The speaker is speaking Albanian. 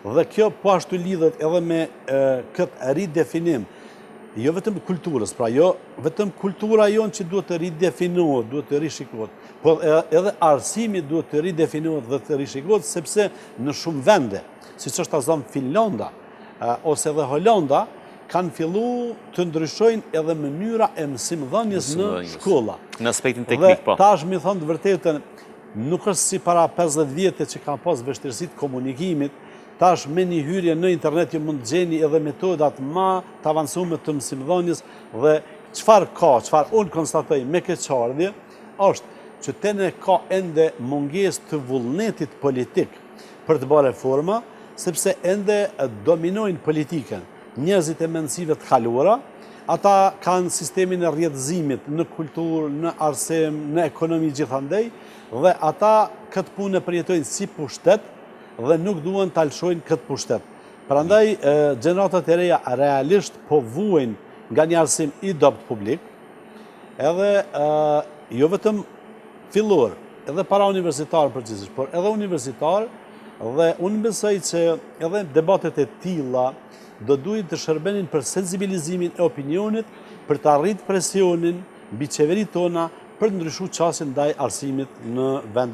Dhe kjo po ashtu lidhet edhe me këtë ridefinim, jo vetëm kulturës, pra jo vetëm kultura jonë që duhet të ridefinohet, duhet të rishikohet, por edhe arsimi duhet të ridefinohet dhe të rishikohet, sepse në shumë vende, si që është ta zonë Finlanda, ose edhe Holanda, kanë fillu të ndryshojnë edhe mënyra e mësimdhënies në shkolla. Në aspektin teknik, po. Dhe tash mi thonë të vërtetën, nuk është si para 50 vjetë që ka pas vështirësitë komunikimit, tash me një hyrje në internet ju mund të gjeni edhe metodat ma të avancume të mësimdhënies dhe çfarë unë konstatoj me keqardhje, është që tene ka ende mungesë të vullnetit politik për të bërë reforma, sepse ende dominojnë politikën njerëzit e mendësive të kaluara, ata kanë sistemin e rrjedhëzimit në kulturë, në arsim, në ekonomi gjithandej, dhe ata këtë punë e përjetojnë si pushtet dhe nuk duan të alshojnë këtë pushtet. Prandaj, gjeneratat e reja realisht po vuajnë nga një arsim i dopt publik, edhe jo vetëm fillor, edhe para universitar përgjithsisht, por edhe universitar, dhe unë besoj që edhe debatet e tilla do duhet të shërbenin për sensibilizimin e opinionit, për të arrit presionin mbi qeveritë tona për të ndryshuar çastin ndaj arsimit në vend